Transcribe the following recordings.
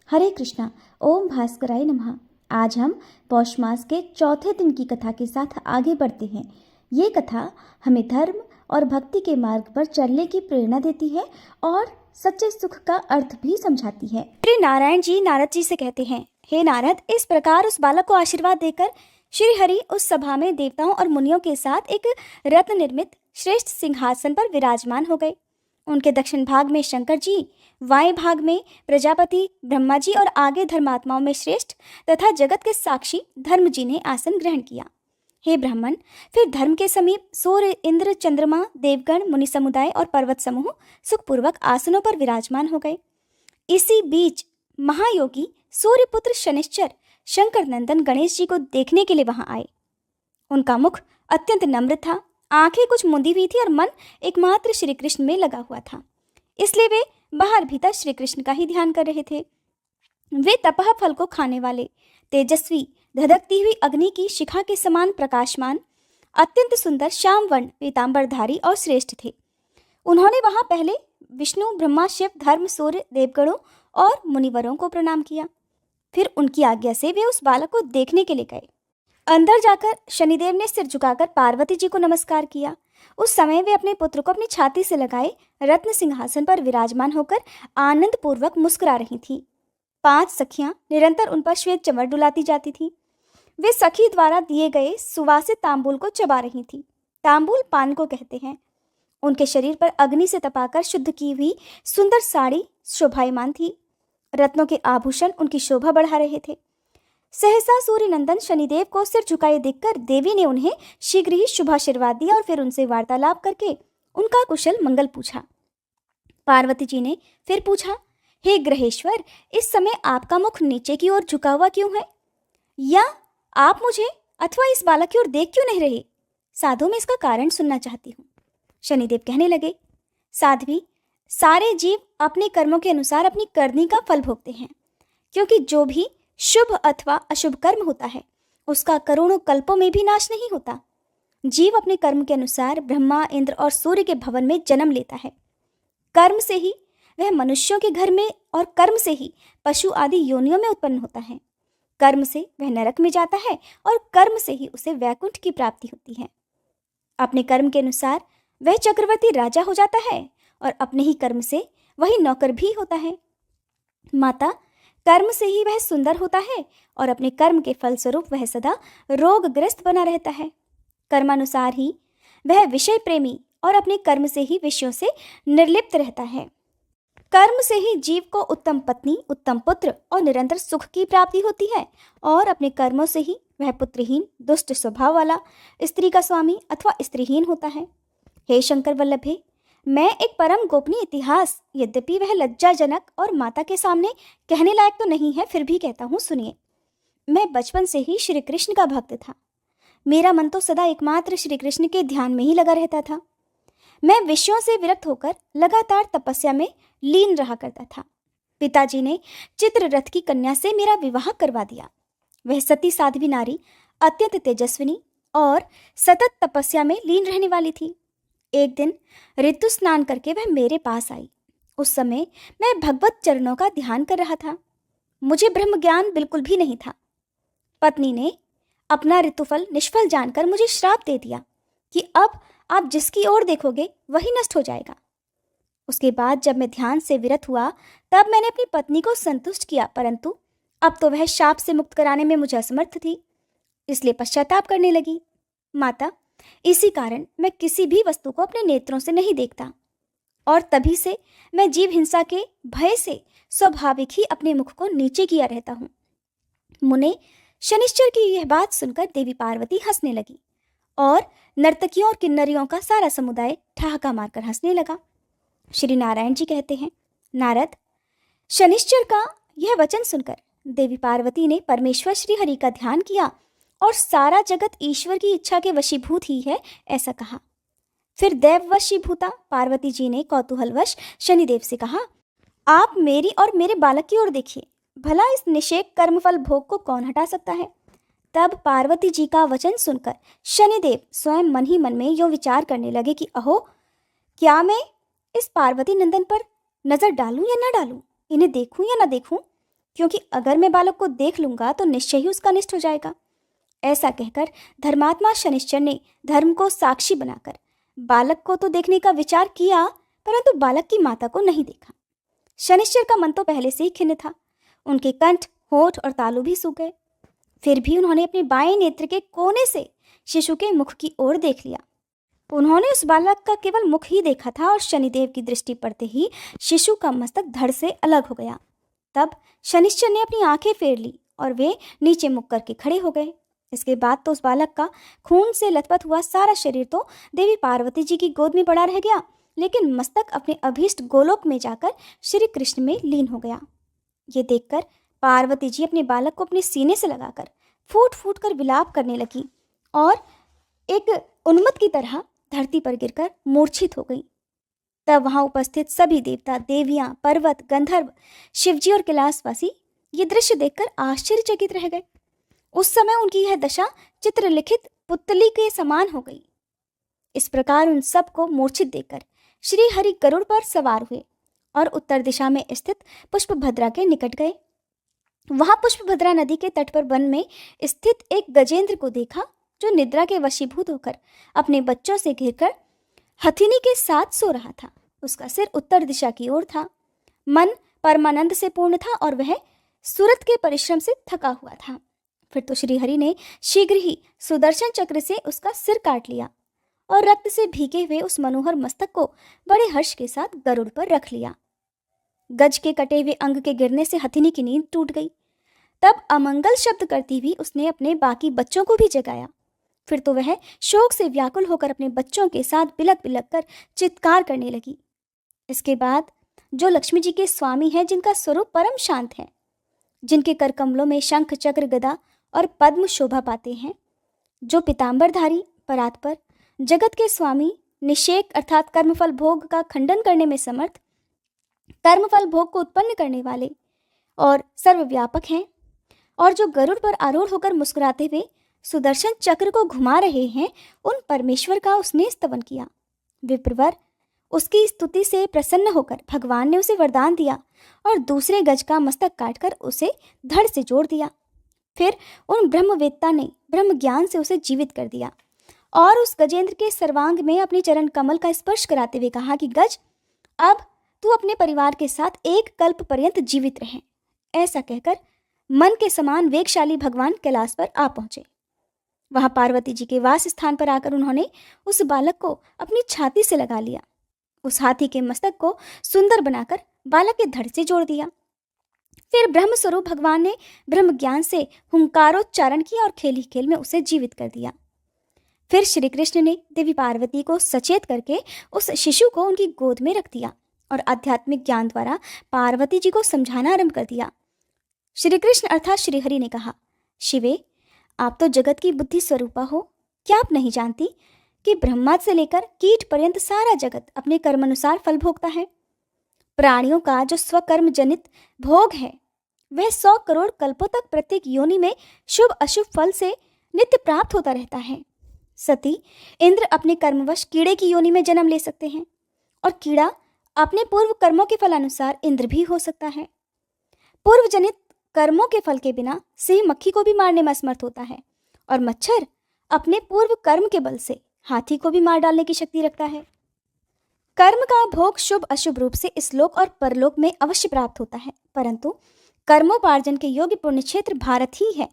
हरे कृष्णा। ओम भास्कराय नमः। आज हम पौष मास के चौथे दिन की कथा के साथ आगे बढ़ते हैं। ये कथा हमें धर्म और भक्ति के मार्ग पर चलने की प्रेरणा देती है और सच्चे सुख का अर्थ भी समझाती है। श्री नारायण जी नारद जी से कहते हैं, हे नारद, इस प्रकार उस बालक को आशीर्वाद देकर श्री हरि उस सभा में देवताओं और मुनियों के साथ एक रत्न निर्मित श्रेष्ठ सिंहासन पर विराजमान हो गए। उनके दक्षिण भाग में शंकर जी, वाएं भाग में प्रजापति ब्रह्मा जी और आगे धर्मात्माओं में श्रेष्ठ तथा जगत के साक्षी धर्म जी ने आसन ग्रहण किया। हे ब्राह्मण, फिर धर्म के समीप सूर्य, इंद्र, चंद्रमा, देवगण, मुनि समुदाय और पर्वत समूह सुखपूर्वक आसनों पर विराजमान हो गए। इसी बीच महायोगी सूर्यपुत्र शनिश्चर शंकर नंदन गणेश जी को देखने के लिए वहां आए। उनका मुख अत्यंत नम्र था, आंखें कुछ मुंदी हुई थी और मन एकमात्र श्री कृष्ण में लगा हुआ था, इसलिए वे बाहर भीतर श्री कृष्ण का ही ध्यान कर रहे थे। वे तपह फल को खाने वाले, तेजस्वी, धधकती हुई अग्नि की शिखा के समान प्रकाशमान, अत्यंत सुंदर श्याम वर्ण पीतांबरधारी और श्रेष्ठ थे। उन्होंने वहां पहले विष्णु, ब्रह्मा, शिव, धर्म, सूर्य, देवगणों और मुनिवरों को प्रणाम किया। फिर उनकी आज्ञा से वे उस बालक को देखने के लिए गए। अंदर जाकर शनिदेव ने सिर झुकाकर पार्वती जी को नमस्कार किया। उस समय वे अपने पुत्र को अपनी छाती से लगाए रत्न सिंहासन पर विराजमान होकर आनंद पूर्वक मुस्कुरा रही थीं। 5 सखियां निरंतर उन पर श्वेत चमर डुलाती जाती थीं। वे सखी द्वारा दिए गए सुवासित तांबूल को चबा रही थीं। तांबूल पान को कहते हैं। उनके शरीर पर अग्नि से तपाकर शुद्ध की हुई सुंदर साड़ी शोभायमान थी। रत्नों के आभूषण उनकी शोभा बढ़ा रहे थे। सहसा सूर्य नंदन शनिदेव को सिर झुकाए देखकर देवी ने उन्हें शीघ्र ही शुभाशीर्वाद दिया और फिर उनसे वार्तालाप करके उनका कुशल मंगल पूछा। पार्वती जी ने फिर पूछा, हे ग्रहेश्वर, इस समय आपका मुख नीचे की ओर झुका हुआ क्यों है? या आप मुझे अथवा इस बालक की ओर देख क्यों नहीं रहे? साधु, मैं इसका कारण सुनना चाहती हूँ। शनिदेव कहने लगे, साध्वी, सारे जीव अपने कर्मों के अनुसार अपनी करनी का फल भोगते हैं, क्योंकि जो भी शुभ अथवा अशुभ कर्म होता है उसका करोड़ों कल्पों में भी नाश नहीं होता। जीव अपने कर्म के अनुसार ब्रह्मा, इंद्र और सूर्य के भवन में जन्म लेता है। कर्म से ही वह मनुष्यों के घर में और कर्म से ही पशु आदि योनियों में उत्पन्न होता है। कर्म से वह नरक में जाता है और कर्म से ही उसे वैकुंठ की प्राप्ति होती है। अपने कर्म के अनुसार वह चक्रवर्ती राजा हो जाता है और अपने ही कर्म से वही नौकर भी होता है। माता, कर्म से ही वह सुंदर होता है और अपने कर्म के फलस्वरूप वह सदा रोगग्रस्त बना रहता है। कर्मानुसार ही वह विषय प्रेमी और अपने कर्म से ही विषयों से निर्लिप्त रहता है। कर्म से ही जीव को उत्तम पत्नी, उत्तम पुत्र और निरंतर सुख की प्राप्ति होती है और अपने कर्मों से ही वह पुत्रहीन, दुष्ट स्वभाव वाला, स्त्री का स्वामी अथवा स्त्रीहीन होता है। हे शंकर वल्लभे, मैं एक परम गोपनीय इतिहास, यद्यपि वह लज्जाजनक और माता के सामने कहने लायक तो नहीं है, फिर भी कहता हूँ, सुनिए। मैं बचपन से ही श्री कृष्ण का भक्त था। मेरा मन तो सदा एकमात्र श्री कृष्ण के ध्यान में ही लगा रहता था। मैं विषयों से विरक्त होकर लगातार तपस्या में लीन रहा करता था। पिताजी ने चित्ररथ की कन्या से मेरा विवाह करवा दिया। वह सती साध्वी नारी, अत्यंत तेजस्विनी और सतत तपस्या में लीन रहने वाली थी। एक दिन ऋतु स्नान करके वह मेरे पास आई। उस समय मैं भगवत चरणों का ध्यान कर रहा था। मुझे ब्रह्म ज्ञान बिल्कुल भी नहीं था। पत्नी ने अपना ऋतुफल निष्फल जानकर मुझे श्राप दे दिया कि अब आप जिसकी ओर देखोगे वही नष्ट हो जाएगा। उसके बाद जब मैं ध्यान से विरत हुआ तब मैंने अपनी पत्नी को संतुष्ट किया, परंतु अब तो वह शाप से मुक्त कराने में मुझे असमर्थ थी, इसलिए पश्चाताप करने लगी। माता, इसी कारण मैं किसी भी वस्तु को अपने नेत्रों से नहीं देखता और तभी से मैं जीव हिंसा के भय से स्वाभाविक ही अपने मुख को नीचे किया रहता हूँ। मुने, शनिश्चर की यह बात सुनकर देवी पार्वती हंसने लगी और नर्तकियों और किन्नरियों का सारा समुदाय ठहाका मारकर हंसने लगा। श्री नारायण जी कहते हैं, नारद, शनिश्चर का यह वचन सुनकर देवी पार्वती ने परमेश्वर श्री हरि का ध्यान किया और सारा जगत ईश्वर की इच्छा के वशीभूत ही है, ऐसा कहा। फिर दैव वशीभूता पार्वती जी ने कौतूहलवश शनिदेव से कहा, आप मेरी और मेरे बालक की ओर देखिए, भला इस निषेक कर्मफल भोग को कौन हटा सकता है? तब पार्वती जी का वचन सुनकर शनिदेव स्वयं मन ही मन में यूं विचार करने लगे कि अहो, क्या मैं इस पार्वती नंदन पर नजर डालूं या ना डालूं, इन्हें देखूं या ना देखूं, क्योंकि अगर मैं बालक को देख लूंगा तो निश्चय ही उसका अनिष्ट हो जाएगा। ऐसा कहकर धर्मात्मा शनिश्चर ने धर्म को साक्षी बनाकर बालक को तो देखने का विचार किया, परंतु बालक की माता को नहीं देखा। शनिश्चर का मन तो पहले से ही खिन्न था। उनके कंठ, होठ और तालू भी सूख गए। फिर भी उन्होंने अपने बाएं नेत्र के कोने से शिशु के मुख की ओर देख लिया। उन्होंने उस बालक का केवल मुख ही देखा था और शनिदेव की दृष्टि पड़ते ही शिशु का मस्तक धड़ से अलग हो गया। तब शनिश्चर ने अपनी आंखें फेर ली और वे नीचे मुख करके खड़े हो गए। इसके बाद तो उस बालक का खून से लथपथ हुआ सारा शरीर तो देवी पार्वती जी की गोद में पड़ा रह गया, लेकिन मस्तक अपने अभीष्ट गोलोक में जाकर श्री कृष्ण में लीन हो गया। ये देखकर पार्वती जी अपने बालक को अपने सीने से लगाकर फूट फूट कर विलाप करने लगी और एक उन्मत्त की तरह धरती पर गिरकर मूर्छित हो गई। तब वहां उपस्थित सभी देवता, देवियां, पर्वत, गंधर्व, शिवजी और कैलाशवासी ये दृश्य देखकर आश्चर्यचकित रह गए। उस समय उनकी यह दशा चित्रलिखित पुतली के समान हो गई। इस प्रकार उन सबको मूर्छित देखकर श्री हरि गरुड़ पर सवार हुए और उत्तर दिशा में स्थित पुष्पभद्रा के निकट गए। वहां पुष्पभद्रा नदी के तट पर वन में स्थित एक गजेंद्र को देखा, जो निद्रा के वशीभूत होकर अपने बच्चों से घिरकर हथिनी के साथ सो रहा था। उसका सिर उत्तर दिशा की ओर था। मन परमानंद से पूर्ण था और वह सूरत के परिश्रम से थका हुआ था। फिर तो श्रीहरि ने शीघ्र ही सुदर्शन चक्र से उसका सिर काट लिया और रक्त से भीगे हुए उस मनोहर मस्तक को बड़े हर्ष के साथ गरुड़ पर रख लिया। गज के कटे हुए अंग के गिरने से हथिनी की नींद टूट गई। तब अमंगल शब्द करती हुई उसने अपने बाकी बच्चों को भी जगाया। फिर तो वह शोक से व्याकुल होकर अपने बच्चों के साथ बिलक बिलक कर चित्कार करने लगी। इसके बाद जो लक्ष्मी जी के स्वामी हैं, जिनका स्वरूप परम शांत है, जिनके कर कमलों में शंख, चक्र, गदा और पद्म शोभा पाते हैं, जो पीतांबरधारी, परात्पर, जगत के स्वामी, निषेक अर्थात कर्मफल भोग का खंडन करने में समर्थ, कर्मफल भोग को उत्पन्न करने वाले और सर्वव्यापक हैं, और जो गरुड़ पर आरूढ़ होकर मुस्कुराते हुए सुदर्शन चक्र को घुमा रहे हैं, उन परमेश्वर का उसने स्तवन किया। विप्रवर उसकी स्तुति से प्रसन्न होकर भगवान ने उसे वरदान दिया और दूसरे गज का मस्तक काटकर उसे धड़ से जोड़ दिया। फिर उन ब्रह्मवेत्ता ने ब्रह्म ज्ञान से उसे जीवित कर दिया और उस गजेंद्र के सर्वांग में अपने चरण कमल का स्पर्श कराते हुए कहा कि गज, अब तू अपने परिवार के साथ एक कल्प पर्यंत जीवित रहे। ऐसा कहकर मन के समान वेगशाली भगवान कैलाश पर आ पहुंचे। वहां पार्वती जी के वास स्थान पर आकर उन्होंने उस बालक को अपनी छाती से लगा लिया। उस हाथी के मस्तक को सुंदर बनाकर बालक के धड़ से जोड़ दिया। फिर ब्रह्म स्वरूप भगवान ने ब्रह्म ज्ञान से हुंकारोच्चारण किया और खेल ही खेल में उसे जीवित कर दिया। फिर श्री कृष्ण ने देवी पार्वती को सचेत करके उस शिशु को उनकी गोद में रख दिया और आध्यात्मिक ज्ञान द्वारा पार्वती जी को समझाना आरंभ कर दिया। श्री कृष्ण अर्थात श्रीहरि ने कहा, शिवे, आप तो जगत की बुद्धि स्वरूपा हो। क्या आप नहीं जानती कि ब्रह्मा से लेकर कीट पर्यंत सारा जगत अपने कर्मानुसार फल भोगता है। प्राणियों का जो स्वकर्म जनित भोग है, वह 100 करोड़ कल्पों तक प्रत्येक योनि में शुभ अशुभ फल से नित्य प्राप्त होता रहता है। सती, इंद्र अपने कर्मवश कीड़े की योनि में जन्म ले सकते हैं और कीड़ा अपने पूर्व कर्मों के फलानुसार इंद्र भी हो सकता है। पूर्व जनित कर्मों के फल के बिना सिंह मक्खी को भी मारने में असमर्थ होता है और मच्छर अपने पूर्व कर्म के बल से हाथी को भी मार डालने की शक्ति रखता है। कर्म का भोग शुभ अशुभ रूप से इस लोक और परलोक में अवश्य प्राप्त होता है, परंतु कर्मोपार्जन के योग्य पुण्य क्षेत्र भारत ही है।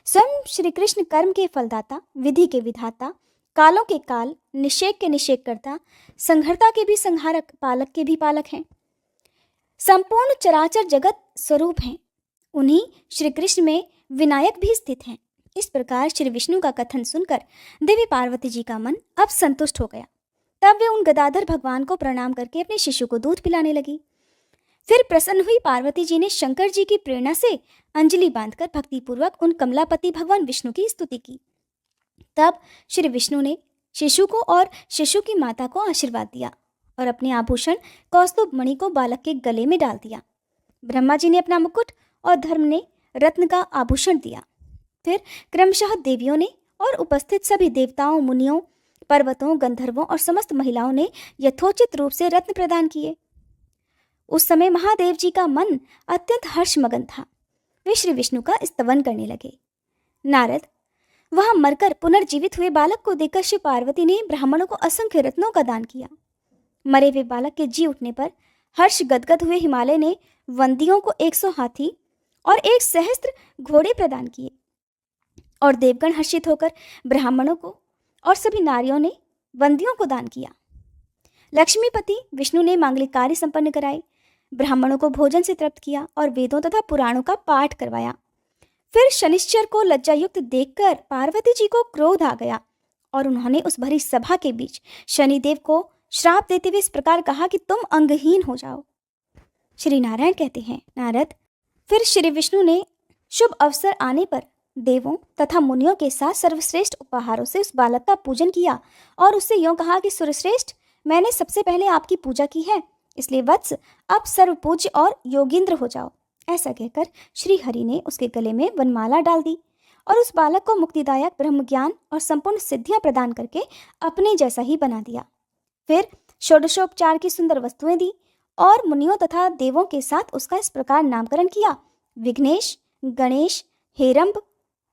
स्वयं श्री कृष्ण कर्म के फलदाता, विधि के विधाता, कालों के काल, निषेक के निषेककर्ता, संहर्ता के भी संहारक, पालक के भी पालक हैं। संपूर्ण चराचर जगत स्वरूप हैं। उन्हीं श्री कृष्ण में विनायक भी स्थित हैं। इस प्रकार श्री विष्णु का कथन सुनकर देवी पार्वती जी का मन अब संतुष्ट हो गया। तब वे उन गदाधर भगवान को प्रणाम करके अपने शिशु को दूध पिलाने लगी। फिर प्रसन्न हुई पार्वती जी ने शंकर जी की प्रेरणा से अंजलि बांधकर भक्तिपूर्वक उन कमलापति भगवान विष्णु की स्तुति की। तब श्री विष्णु ने शिशु को और शिशु की माता को आशीर्वाद दिया और अपने आभूषण कौस्तुभ मणि को बालक के गले में डाल दिया। ब्रह्मा जी ने अपना मुकुट और धर्म ने रत्न का आभूषण दिया। फिर क्रमशः देवियों ने और उपस्थित सभी देवताओं, मुनियों, पर्वतों, गंधर्वों और समस्त महिलाओं ने यथोचित रूप से रत्न प्रदान किए। उस समय महादेव जी का मन अत्यंत हर्षमगन था वे श्री विष्णु का स्तवन करने लगे। नारद, वहां मरकर पुनर्जीवित हुए बालक को देखकर श्री पार्वती ने ब्राह्मणों को असंख्य रत्नों का दान किया। मरे हुए बालक के जी उठने पर हर्ष गदगद हुए हिमालय ने वंदियों को 100 हाथी और 1 सहस्त्र घोड़े प्रदान किए और देवगण हर्षित होकर ब्राह्मणों को और सभी नारियों ने वंदियों को दान किया। लक्ष्मीपति विष्णु ने मांगलिक कार्य संपन्न कराए, ब्राह्मणों को भोजन से तृप्त किया और वेदों तथा पुराणों का पाठ करवाया। फिर शनिश्चर को लज्जायुक्त देखकर पार्वती जी को क्रोध आ गया और उन्होंने उस भरी सभा के बीच शनिदेव को श्राप देते हुए इस प्रकार कहा कि तुम अंगहीन हो जाओ। श्री नारायण कहते हैं, नारद, फिर श्री विष्णु ने शुभ अवसर आने पर देवों तथा मुनियों के साथ सर्वश्रेष्ठ उपहारों से उस बालक का पूजन किया और उससे यूं कहा कि सुरश्रेष्ठ, मैंने सबसे पहले आपकी पूजा की है, इसलिए वत्स अब सर्वपूज्य और योगींद्र हो जाओ। ऐसा कहकर श्री हरि ने उसके गले में वनमाला डाल दी और उस बालक को मुक्तिदायक ब्रह्म ज्ञान और संपूर्ण सिद्धियां प्रदान करके अपने जैसा ही बना दिया। फिर षोडशोपचार की सुंदर वस्तुएं दी और मुनियों तथा देवों के साथ उसका इस प्रकार नामकरण किया: विघ्नेश, गणेश, हेरंब,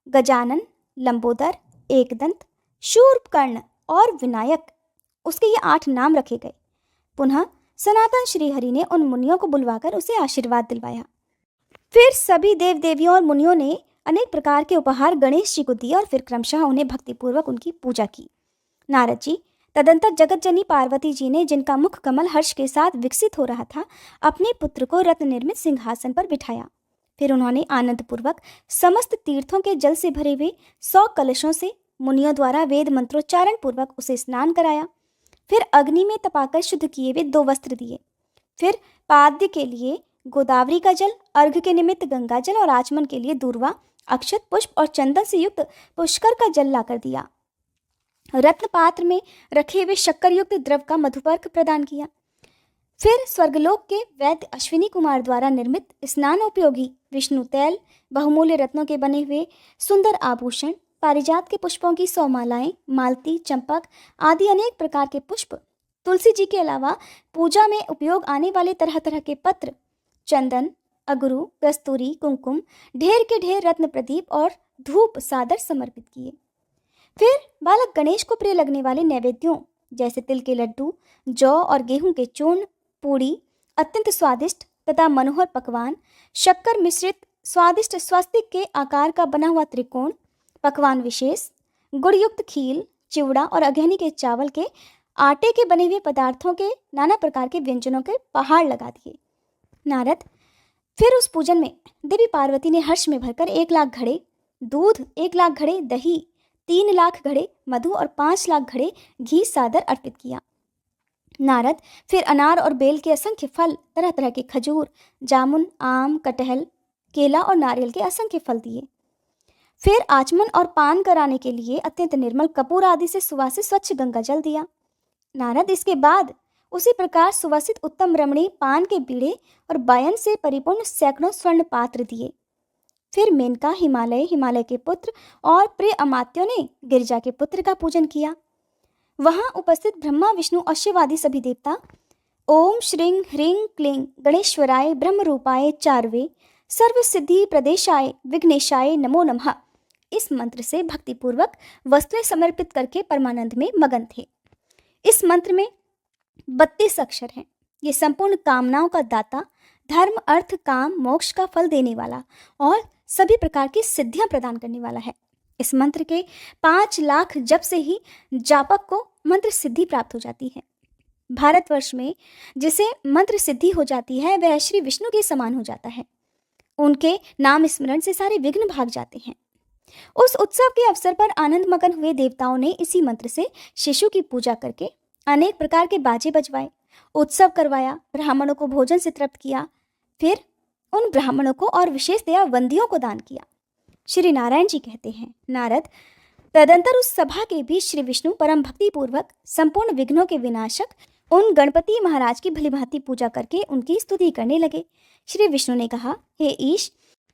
गजानन, लंबोदर, एकदंत, शूर्पकर्ण और विनायक। उसके ये 8 नाम रखे गए। पुनः सनातन श्री हरि ने उन मुनियों को बुलवाकर उसे आशीर्वाद दिलवाया। फिर सभी देव देवियों और मुनियों ने अनेक प्रकार के उपहार गणेश जी को दिए और फिर क्रमशः उन्हें भक्तिपूर्वक उनकी पूजा की। नारद जी, तदंतर जगतजनी पार्वती जी ने, जिनका मुख कमल हर्ष के साथ विकसित हो रहा था, अपने पुत्र को रत्न निर्मित सिंहासन पर बिठाया। फिर उन्होंने आनंद पूर्वक समस्त तीर्थों के जल से भरे हुए 100 कलशों से मुनियों द्वारा वेद मंत्रोच्चारण पूर्वक उसे स्नान कराया। फिर अग्नि में तपाकर शुद्ध किए हुए 2 वस्त्र दिए। फिर पाद्य के लिए गोदावरी का जल, अर्घ के निमित्त गंगा जल और आचमन के लिए दूर्वा, अक्षत, पुष्प और चंदन से युक्त पुष्कर का जल लाकर दिया। रत्न पात्र में रखे हुए शक्कर युक्त द्रव का मधुपर्क प्रदान किया। फिर स्वर्गलोक के वैद्य अश्विनी कुमार द्वारा निर्मित स्नानोपयोगी विष्णु तैल, बहुमूल्य रत्नों के बने हुए सुंदर आभूषण, पारिजात के पुष्पों की 100 मालाएं, मालती, चंपक आदि अनेक प्रकार के पुष्प, तुलसी जी के अलावा पूजा में उपयोग आने वाले तरह तरह के पत्र, चंदन, अगरू, कस्तूरी, कुमकुम, ढेर के ढेर रत्न प्रदीप और धूप सादर समर्पित किए। फिर बालक गणेश को प्रिय लगने वाले नैवेद्यों जैसे तिल के लड्डू, जौ और गेहूं के चूर्ण, पूड़ी, अत्यंत स्वादिष्ट तथा मनोहर पकवान, शक्कर मिश्रित स्वादिष्ट स्वस्तिक के आकार का बना हुआ त्रिकोण पकवान विशेष, गुड़युक्त खील, चिवड़ा और अगहनी के चावल के आटे के बने हुए पदार्थों के नाना प्रकार के व्यंजनों के पहाड़ लगा दिए। नारद, फिर उस पूजन में देवी पार्वती ने हर्ष में भरकर 1 लाख घड़े दूध, 1 लाख घड़े दही, 3 लाख घड़े मधु और 5 लाख घड़े घी सादर अर्पित किया। नारद, फिर अनार और बेल के असंख्य फल, तरह तरह के खजूर, जामुन, आम, कटहल, केला और नारियल के असंख्य फल दिए। फिर आचमन और पान कराने के लिए अत्यंत निर्मल कपूर आदि से सुवासित स्वच्छ गंगा जल दिया। नारद, इसके बाद उसी प्रकार सुवासित उत्तम रमणीय पान के बीड़े और बायन से परिपूर्ण सैकड़ों स्वर्ण पात्र दिए। फिर मेनका, हिमालय, हिमालय के पुत्र और प्रिय अमात्यों ने गिरिजा के पुत्र का पूजन किया। वहां उपस्थित ब्रह्मा, विष्णु और शिव आदि सभी देवता ओम श्रीं ह्रीं क्लीं गणेश्वराय ब्रह्म रूपाय चार्वे सर्व सिद्धि प्रदेशाय विघ्नेशाय नमो नमः इस मंत्र से भक्तिपूर्वक वस्तुएं समर्पित करके परमानंद में मगन थे। इस मंत्र में 32 अक्षर हैं। ये संपूर्ण कामनाओं का दाता, धर्म, अर्थ, काम, मोक्ष का फल देने वाला और सभी प्रकार की सिद्धियां प्रदान करने वाला है। इस मंत्र के 5 लाख जप से ही जापक को मंत्र सिद्धि प्राप्त हो जाती है। भारतवर्ष में जिसे मंत्र सिद्धि हो जाती है वह श्री विष्णु के समान हो जाता है। उनके नाम स्मरण से सारे विघ्न भाग जाते हैं। उस उत्सव के अवसर पर आनंद मगन हुए देवताओं ने इसी मंत्र से शिशु की पूजा करके अनेक प्रकार के बाजे बजवाए, उत्सव करवाया, ब्राह्मणों को भोजन से तृप्त किया। फिर उन ब्राह्मणों को और विशेष दया वंदियों को दान किया। श्री नारायण जी कहते हैं, नारद, तदंतर उस सभा के बीच श्री विष्णु परम भक्ति पूर्वक संपूर्ण विघ्नों के विनाशक उन गणपति महाराज की भलीभांति पूजा करके उनकी स्तुति करने लगे। श्री विष्णु ने कहा, हे ईश,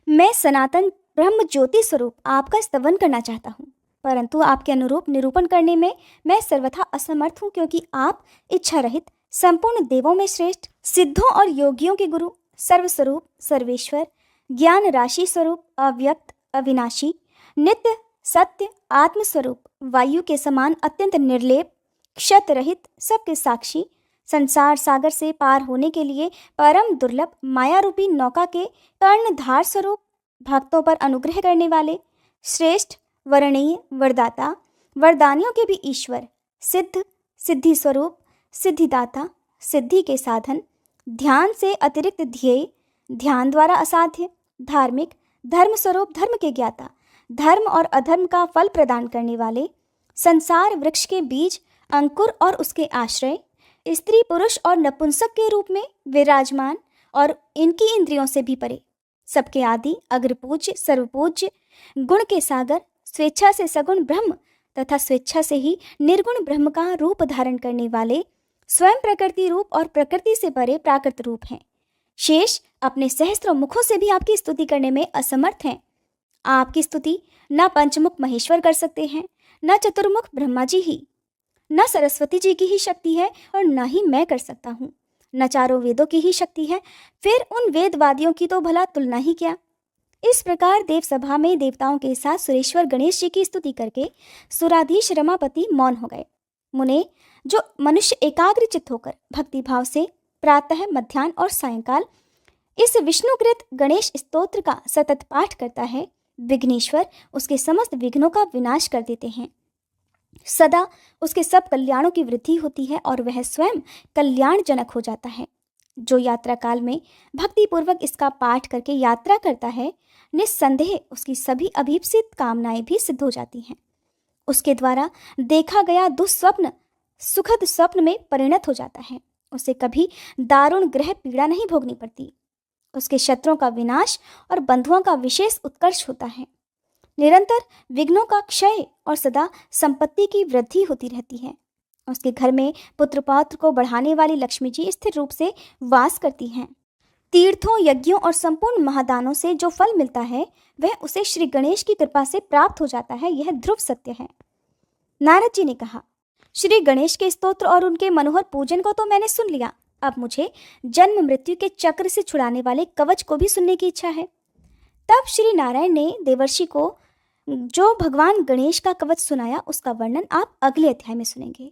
मैं सनातन ब्रह्म ज्योति स्वरूप आपका स्तवन करना चाहता हूँ, परंतु आपके अनुरूप निरूपण करने में मैं सर्वथा असमर्थ हूँ, क्योंकि आप इच्छा रहित, संपूर्ण देवों में श्रेष्ठ, सिद्धों और योगियों के गुरु, सर्वस्वरूप, सर्वेश्वर, ज्ञान राशि स्वरूप, अव्यक्त, अविनाशी, नित्य, सत्य, आत्मस्वरूप, वायु के समान अत्यंत निर्लेप, क्षत रहित, सबके साक्षी, संसार सागर से पार होने के लिए परम दुर्लभ, माया रूपी नौका के कर्णधार स्वरूप, भक्तों पर अनुग्रह करने वाले, श्रेष्ठ, वर्णीय, वरदाता, वरदानियों के भी ईश्वर, सिद्ध, सिद्धि स्वरूप, सिद्धिदाता, सिद्धि के साधन, ध्यान से अतिरिक्त ध्येय, ध्यान द्वारा असाध्य, धार्मिक, धर्म स्वरूप, धर्म के ज्ञाता, धर्म और अधर्म का फल प्रदान करने वाले, संसार वृक्ष के बीज, अंकुर और उसके आश्रय, स्त्री पुरुष और नपुंसक के रूप में विराजमान और इनकी इंद्रियों से भी परे, सबके आदि, अग्रपूज्य, सर्वपूज्य, गुण के सागर, स्वेच्छा से सगुण ब्रह्म तथा स्वेच्छा से ही निर्गुण ब्रह्म का रूप धारण करने वाले, स्वयं प्रकृति रूप और प्रकृति से परे प्राकृत रूप हैं। शेष अपने सहस्त्रों मुखों से भी आपकी स्तुति करने में असमर्थ हैं। आपकी स्तुति न पंचमुख महेश्वर कर सकते हैं, न चतुर्मुख ब्रह्मा जी ही, न सरस्वती जी की ही शक्ति है और न ही मैं कर सकता हूँ, न चारों वेदों की ही शक्ति है, फिर उन वेदवादियों की तो भला तुलना ही क्या। इस प्रकार देव सभा में देवताओं के साथ सुरेश्वर गणेश जी की स्तुति करके सुराधीश रमापति मौन हो गए। मुने, जो मनुष्य एकाग्र चित्त होकर भक्ति भाव से प्रातः, मध्याह्न और सायंकाल इस विष्णुकृत गणेश स्तोत्र का सतत पाठ करता है, विघ्नेश्वर उसके समस्त विघ्नों का विनाश कर देते हैं। सदा उसके सब कल्याणों की वृद्धि होती है और वह स्वयं कल्याणजनक हो जाता है। जो यात्रा काल में भक्ति पूर्वक इसका पाठ करके यात्रा करता है, निस्संदेह उसकी सभी अभीप्सित कामनाएं भी सिद्ध हो जाती हैं। उसके द्वारा देखा गया दुस्वप्न सुखद स्वप्न में परिणत हो जाता है। उसे कभी दारुण ग्रह पीड़ा नहीं भोगनी पड़ती। उसके शत्रुओं का विनाश और बंधुओं का विशेष उत्कर्ष होता है। निरंतर विघ्नों का क्षय और सदा संपत्ति की वृद्धि होती रहती है। उसके घर में पुत्र पौत्र को बढ़ाने वाली लक्ष्मी जी स्थिर रूप से वास करती हैं। तीर्थों, यज्ञों और संपूर्ण महादानों से जो फल मिलता है वह उसे श्री गणेश की कृपा से प्राप्त हो जाता है। यह ध्रुव सत्य है। नारद जी ने कहा, श्री गणेश के स्तोत्र और उनके मनोहर पूजन को तो मैंने सुन लिया, अब मुझे जन्म मृत्यु के चक्र से छुड़ाने वाले कवच को भी सुनने की इच्छा है। तब श्री नारायण ने देवर्षि को जो भगवान गणेश का कवच सुनाया उसका वर्णन आप अगले अध्याय में सुनेंगे।